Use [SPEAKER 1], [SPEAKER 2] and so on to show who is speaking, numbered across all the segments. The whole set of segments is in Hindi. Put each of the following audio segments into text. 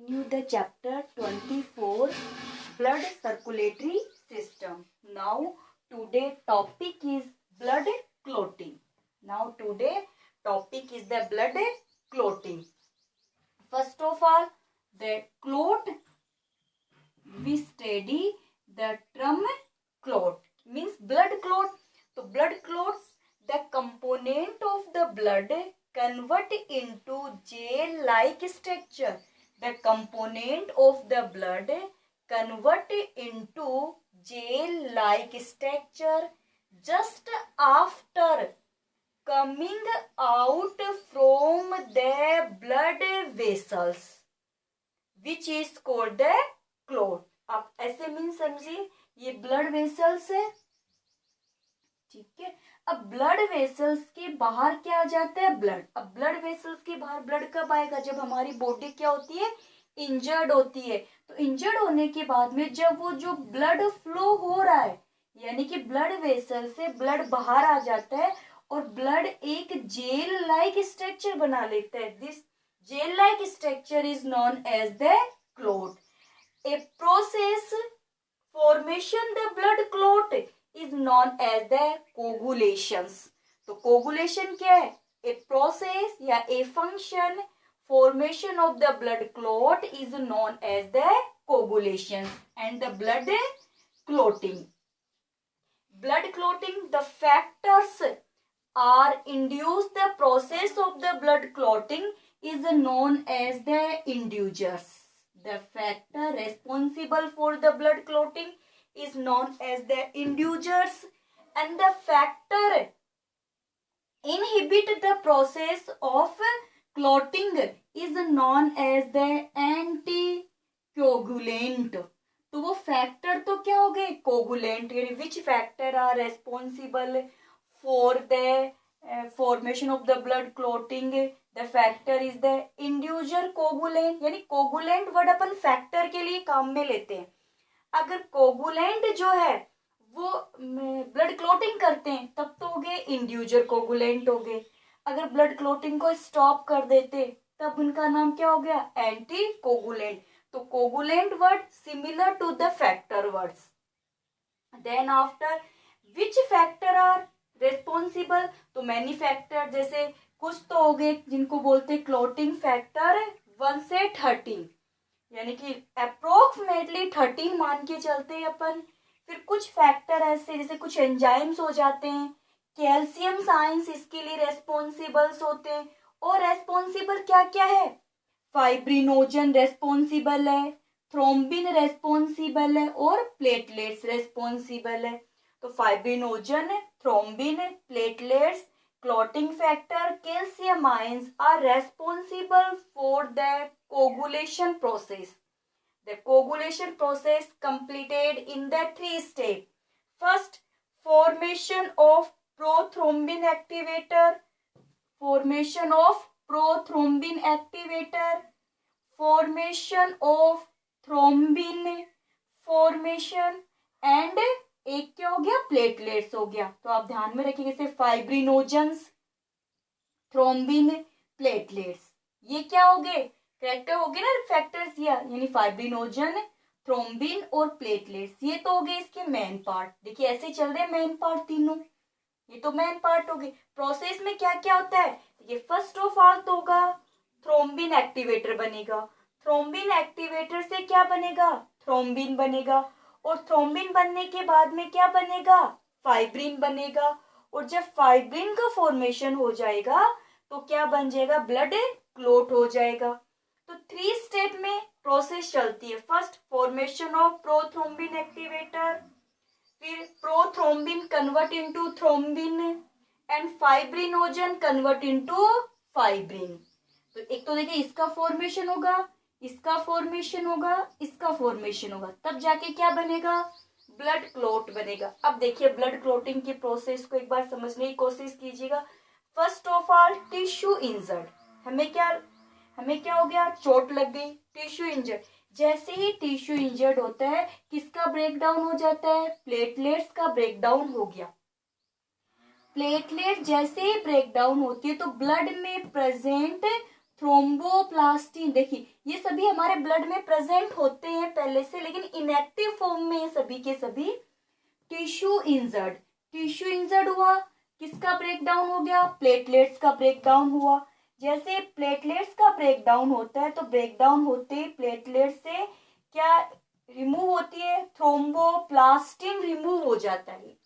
[SPEAKER 1] Continue the chapter 24, blood circulatory system. Now today topic is blood clotting. Now today topic is the blood clotting. First of all, the clot, we study the term clot means blood clot. So blood clots, the component of the blood convert into gel-like structure. The component of the blood convert into gel-like structure just after coming out from the blood vessels, which is called the clot. आप ऐसे मीन समझिए, ये ब्लड वेसल्स है, ठीक है। अब ब्लड वेसल्स के बाहर क्या आ जाता है, ब्लड। अब ब्लड वेसल्स के बाहर ब्लड कब आएगा, जब हमारी बॉडी क्या होती है, इंजर्ड होती है। तो इंजर्ड होने के बाद में जब वो जो ब्लड फ्लो हो रहा है, यानी कि ब्लड वेसल से ब्लड बाहर आ जाता है और ब्लड एक जेल लाइक स्ट्रक्चर बना लेता है। This gel like structure is known as the clot. A process formation the blood clot is known as the coagulations. तो coagulation क्या है, a process या a function formation of the blood clot is known as the coagulation and the blood clotting. Blood clotting, the factors are induce the process of the blood clotting is known as the inducers. The factor responsible for the blood clotting is known as the inducers, and the factor inhibit the process of clotting is known as the anticoagulant. तो वो फैक्टर तो क्या हो गए, coagulant. Which factor are responsible for the formation of the blood clotting, the factor is the inducer coagulant. यानी कोगुलेंट वर्ड अपन फैक्टर के लिए काम में लेते हैं। अगर कोगुलेंट जो है वो ब्लड क्लॉटिंग करते हैं तब तो हो गए इंड्यूसर कोगुलेंट हो गए। अगर ब्लड क्लॉटिंग को स्टॉप कर देते तब उनका नाम क्या हो गया, एंटी कोगुलेंट। तो coagulant word similar to the factor words. Then after which factor are responsible, तो मैनी फैक्टर, जैसे कुछ तो हो गए जिनको बोलते क्लॉटिंग फैक्टर 1 से 13, यानी कि अप्रोक्सीमेटली 13 मान के चलते हैं अपन। फिर कुछ फैक्टर ऐसे जैसे कुछ एंजाइम्स हो जाते हैं, कैल्शियम साइंस इसके लिए रेस्पॉन्सिबल्स होते हैं। और रेस्पॉन्सिबल क्या क्या है, फाइब्रिनोजन रेस्पॉन्सिबल है, थ्रोम्बिन रेस्पॉन्सिबल है और प्लेटलेट्स रेस्पॉन्सिबल है। तो fibrinogen, thrombin, platelets, clotting factor, calcium ions are responsible for the coagulation process. The coagulation process completed in the 3 steps. First, formation of prothrombin activator, formation of prothrombin activator, formation of thrombin formation and एक क्या हो गया, प्लेटलेट्स हो गया। तो आप ध्यान में रखिए जैसे फाइब्रिनोजेंस, थ्रोम्बिन, प्लेटलेट्स, ये क्या हो गए, कैरेक्टर हो गए ना फैक्टर्स दिया, यानी फाइब्रिनोजन, थ्रोम्बिन और प्लेटलेट्स। ये तो हो गए इसके मेन पार्ट। देखिए ऐसे चल रहे मेन पार्ट तीनों, ये तो मेन पार्ट हो गए। प्रोसेस में क्या क्या होता है, ये फर्स्ट ऑफ ऑल तो होगा थ्रोम्बिन एक्टिवेटर बनेगा। थ्रोम्बिन एक्टिवेटर से क्या बनेगा, थ्रोम्बिन बनेगा। और थ्रोम्बिन बनने के बाद में क्या बनेगा, फाइब्रिन बनेगा। और जब फाइब्रिन का फॉर्मेशन हो जाएगा तो क्या बन जाएगा, ब्लड क्लॉट हो जाएगा। तो 3 स्टेप में प्रोसेस चलती है। First, formation of prothrombin activator, फिर prothrombin convert into thrombin and fibrinogen convert into fibrin. तो एक तो देखिए इसका फॉर्मेशन होगा, इसका फॉर्मेशन होगा, इसका फॉर्मेशन होगा, तब जाके क्या बनेगा, ब्लड क्लॉट बनेगा। अब देखिए ब्लड क्लॉटिंग की प्रोसेस को एक बार समझने की कोशिश कीजिएगा। First of all tissue injured, हमें क्या हो गया, चोट लग गई, टिश्यू इंजर्ड। जैसे ही टिश्यू इंजर्ड होता है किसका ब्रेकडाउन हो जाता है, प्लेटलेट्स का ब्रेकडाउन हो गया। प्लेटलेट जैसे ही ब्रेकडाउन होती है तो ब्लड में प्रेजेंट थ्रोम्बोप्लास्टिन, देखिए ये सभी हमारे ब्लड में प्रेजेंट होते हैं पहले से, लेकिन इनएक्टिव फॉर्म में सभी के सभी। टिश्यू इंजर्ड, टिश्यू इंजर्ड हुआ, किसका ब्रेकडाउन हो गया, प्लेटलेट्स का ब्रेकडाउन हुआ। जैसे प्लेटलेट्स का ब्रेकडाउन होता है तो ब्रेकडाउन होते ही प्लेटलेट से क्या रिमूव होती है, थ्रोम्बोप्लास्टिन रिमूव हो जाता है।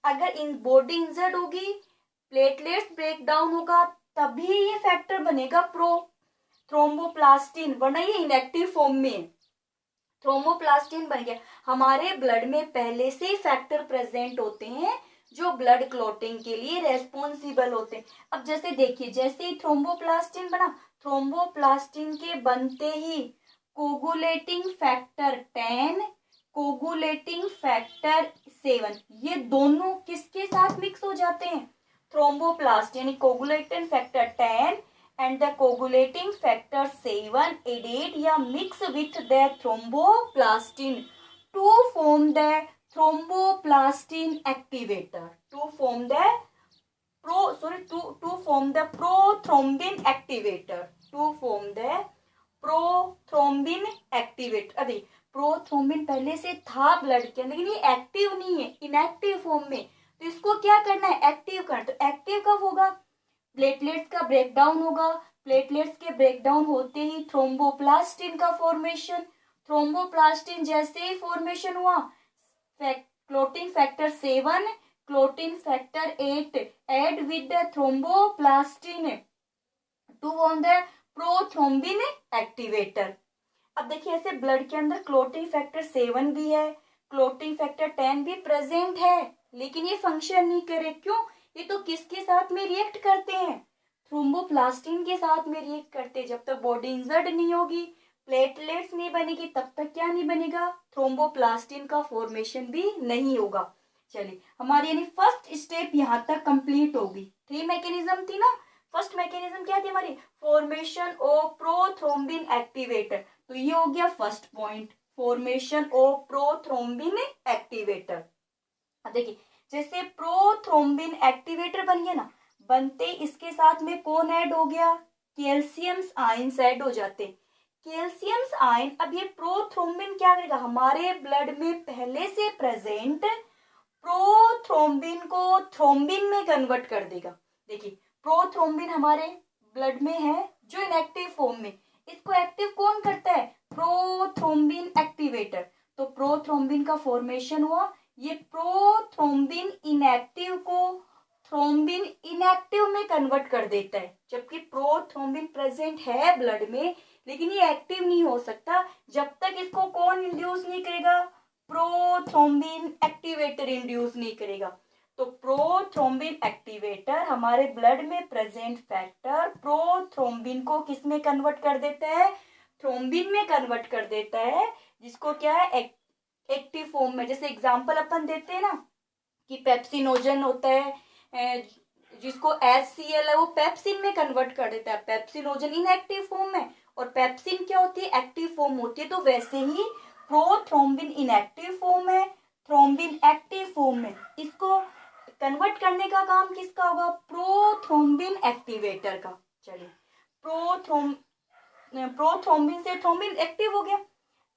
[SPEAKER 1] अगर इन बॉडी इंजर्ड होगी, प्लेटलेट्स ब्रेकडाउन होगा, तभी ये फैक्टर बनेगा प्रो थ्रोम्बोप्लास्टिन, वरना ये इनएक्टिव फॉर्म में थ्रोम्बोप्लास्टिन बन गया। हमारे ब्लड में पहले से ही फैक्टर प्रेजेंट होते हैं जो ब्लड क्लॉटिंग के लिए रेस्पॉन्सिबल होते हैं। अब जैसे देखिए, जैसे ही थ्रोम्बोप्लास्टिन बना, थ्रोम्बोप्लास्टिन के बनते ही कोगुलेटिंग फैक्टर 10, कोगुलेटिंग फैक्टर 7, ये दोनों किसके साथ मिक्स हो जाते हैं, थ्रोम्बोप्लास्ट यानी coagulating factor 10 and the coagulating factor 7 added या mix with the thromboplastin to form the thromboplastin activator, to form the prothrombin activator, to form the prothrombin activator। अभी प्रोथ्रोम्बिन पहले से था ब्लड के अंदर, लेकिन ये एक्टिव नहीं है, इनएक्टिव फॉर्म में, तो इसको क्या करना है, एक्टिव करना। तो एक्टिव कब होगा, प्लेटलेट्स का ब्रेकडाउन होगा, प्लेटलेट्स के ब्रेकडाउन होते ही थ्रोम्बोप्लास्टिन का फॉर्मेशन, थ्रोम्बोप्लास्टिन जैसे ही फॉर्मेशन हुआ, clotting factor 7, clotting factor 8 add with the thromboplastin to form the prothrombin activator. अब देखिए, ऐसे ब्लड के अंदर क्लोटिंग फैक्टर 7 भी है, क्लोटिंग फैक्टर 10 भी प्रेजेंट है, लेकिन ये फंक्शन नहीं करे, क्यों, ये तो किसके साथ में रिएक्ट करते हैं, थ्रोम्बोप्लास्टिन के साथ में रिएक्ट करते हैं। जब तक बॉडी इंजर्ड नहीं होगी, प्लेटलेट्स नहीं बनेगी, तब तक क्या नहीं बनेगा, थ्रोम्बोप्लास्टिन का फॉर्मेशन भी नहीं होगा। चलिए, हमारी यानी फर्स्ट स्टेप यहाँ तक कंप्लीट होगी। 3 मैकेनिज्म थी ना, फर्स्ट मैकेनिज्म क्या थी हमारी, फॉर्मेशन ऑफ प्रोथ्रोम्बिन एक्टिवेटर, तो ये हो गया first point, formation of prothrombin activator. अब देखिए, जैसे प्रोथ्रोम्बिन एक्टिवेटर बन गया ना, बनते इसके साथ में कौन ऐड हो गया, कैल्शियम आयंस ऐड हो जाते। कैल्शियम आयन, अब ये प्रोथ्रोम्बिन क्या करेगा, हमारे ब्लड में पहले से प्रेजेंट प्रोथ्रोम्बिन को थ्रोम्बिन में कन्वर्ट कर देगा। देखिए, प्रोथ्रोम्बिन हमारे ब्लड में है जो इनएक्टिव फॉर्म में, इसको एक्टिव कौन करता है, प्रोथ्रोम्बिन एक्टिवेटर। तो प्रोथ्रोम्बिन का फॉर्मेशन हुआ, ये प्रोथ्रोम्बिन इनएक्टिव को थ्रोम्बिन इनएक्टिव में कन्वर्ट कर देता है। जबकि प्रोथ्रोम्बिन प्रेजेंट है ब्लड में, लेकिन ये एक्टिव नहीं हो सकता जब तक इसको कौन इंड्यूस नहीं करेगा, प्रोथ्रोम्बिन एक्टिवेटर इंड्यूस नहीं करेगा। तो प्रोथ्रोम्बिन एक्टिवेटर हमारे ब्लड में प्रेजेंट फैक्टर प्रोथ्रोम्बिन को किस में कन्वर्ट कर देता है, थ्रोम्बिन में कन्वर्ट कर देता है, जिसको क्या है, एक्टिव फॉर्म में। जैसे एग्जांपल अपन देते हैं ना कि पेप्सिनोजन होता है, जिसको HCl है वो पेप्सिन में कन्वर्ट कर देता है, पेप्सिनोजन इनएक्टिव फॉर्म में, और पेप्सिन क्या होती है, एक्टिव फॉर्म होती है। तो वैसे ही प्रोथ्रोम्बिन इनएक्टिव फॉर्म है, थ्रोम्बिन एक्टिव फॉर्म में, इसको कन्वर्ट करने का काम किसका होगा, प्रोथ्रोम्बिन एक्टिवेटर का। चलिए, प्रोथ्रोम्बिन से थ्रोम्बिन एक्टिव हो गया।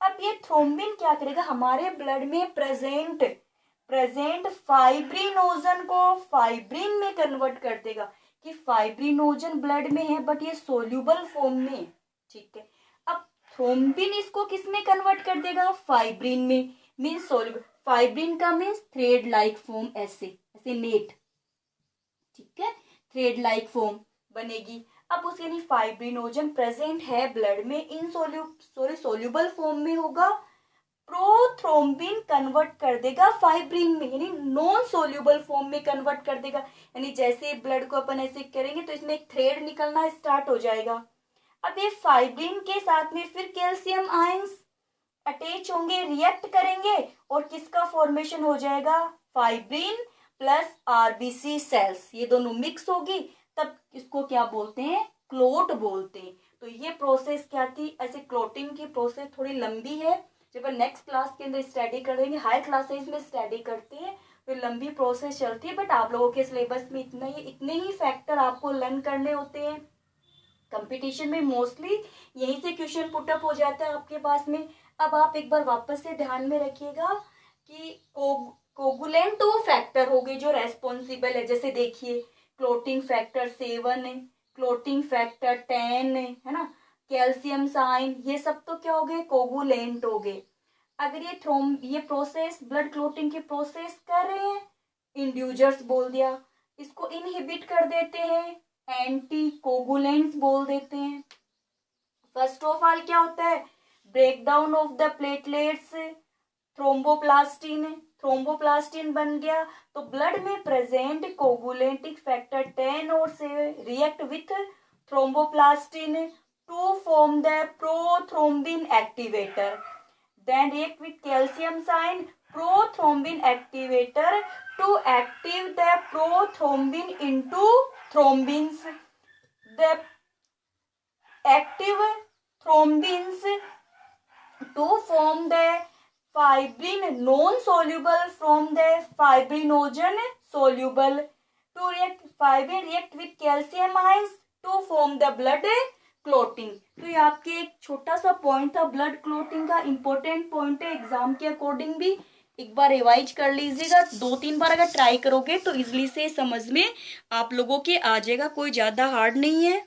[SPEAKER 1] अब ये थ्रोम्बिन क्या करेगा, हमारे ब्लड में प्रेजेंट फाइब्रिनोजन को फाइब्रिन में कन्वर्ट कर देगा, कि फाइब्रिनोजन ब्लड में है बट ये सोल्यूबल फॉर्म में, ठीक है। अब थ्रोम्बिन इसको किस में कन्वर्ट कर देगा, फाइब्रिन में, मीन्स सोल्यूबल। फाइब्रिन का मीन्स थ्रेड लाइक फॉर्म, ऐसे नेट, ठीक है, थ्रेड लाइक फॉर्म बनेगी। अब उस यानी फाइब्रिनोजन प्रेजेंट है ब्लड में, सोल्यूबल फॉर्म में होगा, प्रोथ्रोम्बिन कन्वर्ट कर देगा फाइब्रिन में, यानी नॉन सोल्यूबल फॉर्म में कन्वर्ट कर देगा। यानी जैसे ब्लड को अपन ऐसे करेंगे तो इसमें एक थ्रेड निकलना स्टार्ट हो जाएगा। अब ये फाइब्रिन के साथ में फिर कैल्शियम आयंस अटैच होंगे, रिएक्ट करेंगे, और किसका फॉर्मेशन हो जाएगा, फाइब्रिन प्लस आरबीसी सेल्स, ये दोनों मिक्स होगी, तब इसको क्या बोलते हैं, क्लोट बोलते हैं। तो ये प्रोसेस क्या थी, ऐसे क्लोटिंग की प्रोसेस थोड़ी लंबी है, जब नेक्स्ट क्लास के अंदर स्टडी करेंगे, हाई क्लासेस में स्टडी करते हैं तो लंबी प्रोसेस चलती है, बट आप लोगों के सिलेबस में इतने ही फैक्टर आपको लर्न करने होते हैं, कंपटीशन में मोस्टली यहीं से क्वेश्चन पुटअप हो जाता है आपके पास में। अब आप एक बार वापस से ध्यान में रखिएगा कि कोगुलेंट तो वो फैक्टर हो गए जो रेस्पॉन्सिबल है, जैसे देखिए क्लोटिंग फैक्टर 7 है, क्लोटिंग फैक्टर 10 है ना, कैल्शियम साइन, ये सब तो क्या हो गए, कोगुलेंट हो गए। अगर ये प्रोसेस ब्लड क्लोटिंग की प्रोसेस कर रहे हैं, इंड्यूजर्स बोल दिया, इसको इनहिबिट कर देते हैं, एंटी कोगुलेंट्स बोल देते हैं। फर्स्ट ऑफ ऑल क्या होता है, break down of the platelets, thromboplastin बन गया, तो ब्लड में प्रेजेंट कोगुलेंटिक फैक्टर 10 और से react with thromboplastin to form the prothrombin activator, then react with calcium sign prothrombin activator to active the prothrombin into thrombins. The active thrombins to form the fibrin non-soluble from the fibrinogen soluble. To react, fibrin react with calcium ions to form the blood clotting. तो ये आपके एक छोटा सा पॉइंट था, ब्लड क्लोटिंग का इंपॉर्टेंट पॉइंट है, एग्जाम के अकॉर्डिंग भी एक बार रिवाइज कर लीजिएगा। 2-3 बार अगर ट्राई करोगे तो इजिली से समझ में आप लोगों के आ जाएगा, कोई ज्यादा हार्ड नहीं है।